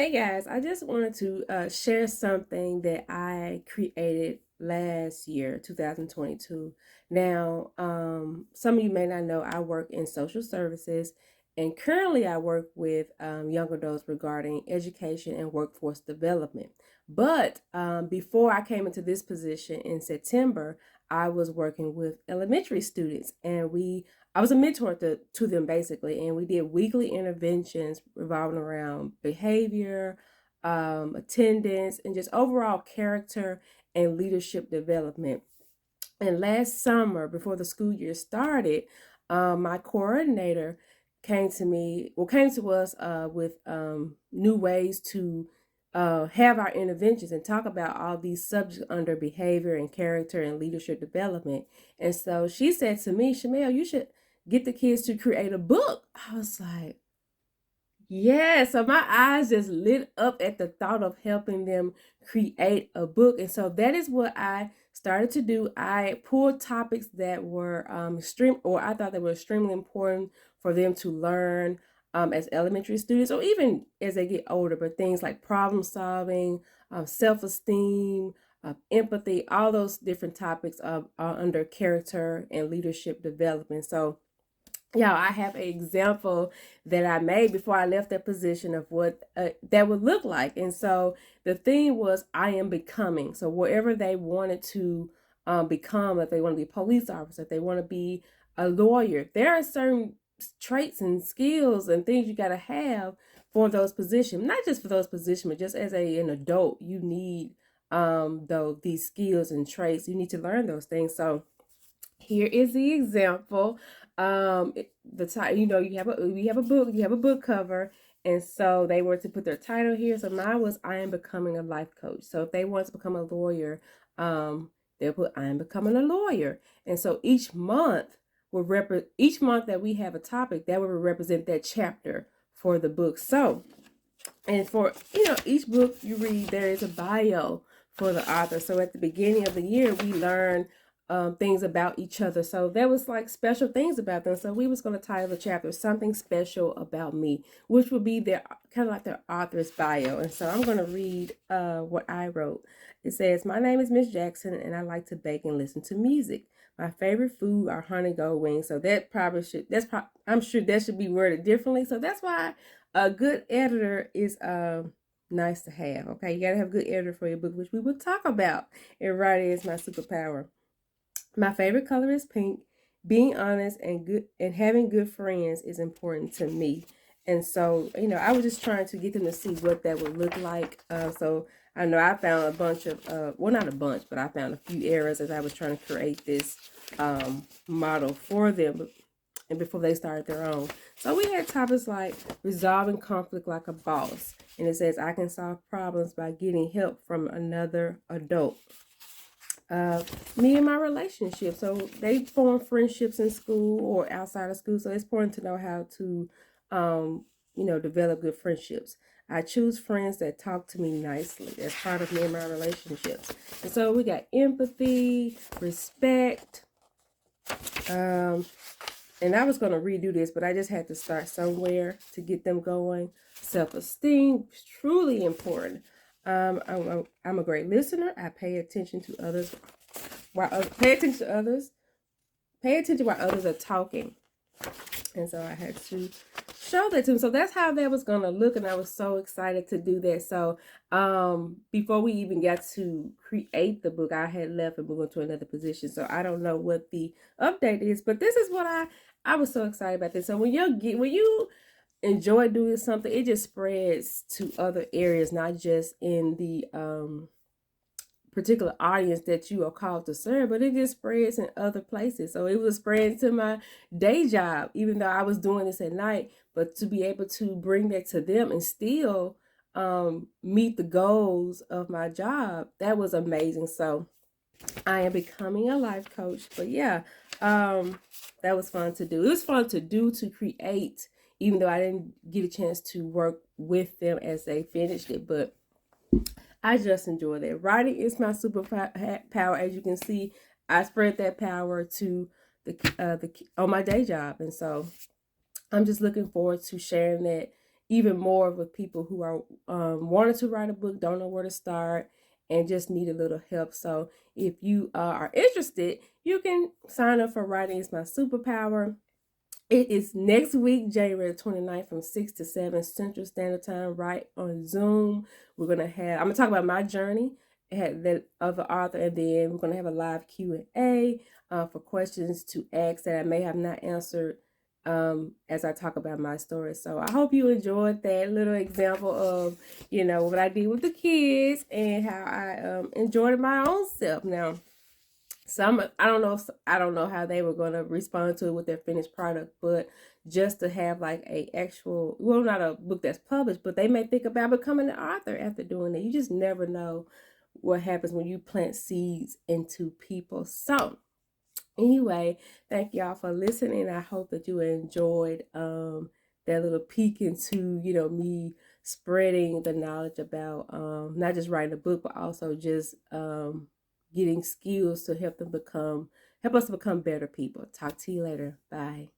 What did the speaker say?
Hey guys, I just wanted to share something that I created last year, 2022. Now, some of you may not know I work in social services, and currently I work with young adults regarding education and workforce development. But before I came into this position in September, I was working with elementary students, and I was a mentor to them basically, and we did weekly interventions revolving around behavior, attendance, and just overall character and leadership development. And last summer, before the school year started, my coordinator came to us with new ways to have our interventions and talk about all these subjects under behavior and character and leadership development. And so she said to me, Shamel, you should get the kids to create a book. I was like, yeah, so my eyes just lit up at the thought of helping them create a book. And so that is what I started to do. I pulled topics that were extreme, or I thought they were extremely important for them to learn as elementary students, or even as they get older, but things like problem solving, self-esteem, empathy, all those different topics are under character and leadership development. So yeah, I have an example that I made before I left that position of what that would look like. And so the theme was I am becoming. So wherever they wanted to become, if they want to be a police officer, if they want to be a lawyer, there are certain traits and skills and things you got to have for those positions. Not just for those positions, but just as an adult, you need though these skills and traits. You need to learn those things. So here is the example. The title, you have a book, you have a book cover, and so they were to put their title here. So mine was I am becoming a life coach. So if they want to become a lawyer, they'll put I am becoming a lawyer. And so each month that we have a topic that will represent that chapter for the book. So, and for each book you read, there is a bio for the author. So at the beginning of the year, we learn things about each other. So there was like special things about them. So we was going to title the chapter "Something Special About Me," which would be their kind of like their author's bio. And so I'm going to read what I wrote. It says, "My name is Miss Jackson, and I like to bake and listen to music. My favorite food are honey gold wings." So that probably should I'm sure that should be worded differently. So that's why a good editor is nice to have. Okay, you gotta have a good editor for your book, which we will talk about. And writing is my superpower. My favorite color is pink. Being honest and having good friends is important to me. And so, I was just trying to get them to see what that would look like. So I know I found a bunch of, well, not a bunch, but I found a few errors as I was trying to create this model for them and before they started their own. So we had topics like resolving conflict like a boss. And it says, I can solve problems by getting help from another adult. Me and my relationship. So they form friendships in school or outside of school. So it's important to know how to, develop good friendships. I choose friends that talk to me nicely. That's part of me and my relationships. And so we got empathy, respect. And I was going to redo this, but I just had to start somewhere to get them going. Self-esteem is truly important. I'm a great listener. I pay attention to others. Pay attention while others are talking. And so I had to show that to them. So that's how that was going to look. And I was so excited to do that. So before we even got to create the book, I had left and moved on to another position. So I don't know what the update is, but this is what I was so excited about this. So when you enjoy doing something, it just spreads to other areas, not just in the particular audience that you are called to serve, but it just spreads in other places. So it was spreading to my day job, even though I was doing this at night, but to be able to bring that to them and still meet the goals of my job, that was amazing. So I am becoming a life coach. But yeah, that was fun to do. It was fun to do, to create, even though I didn't get a chance to work with them as they finished it. But I just enjoy that. Writing is my superpower. As you can see, I spread that power to the on my day job. And so I'm just looking forward to sharing that even more with people who are wanting to write a book, don't know where to start, and just need a little help. So if you are interested, you can sign up for Writing is My Superpower. It is next week, January 29th from 6 to 7 Central Standard Time, right on Zoom. I'm going to talk about my journey of the author, and then we're going to have a live Q&A for questions to ask that I may have not answered as I talk about my story. So I hope you enjoyed that little example of, what I did with the kids and how I enjoyed my own self. Now, I don't know how they were going to respond to it with their finished product, but just to have like a actual, well, not a book that's published, but they may think about becoming an author after doing it. You just never know what happens when you plant seeds into people. So anyway, thank y'all for listening. I hope that you enjoyed that little peek into, me spreading the knowledge about not just writing a book, but also just getting skills to help us to become better people. Talk to you later. Bye.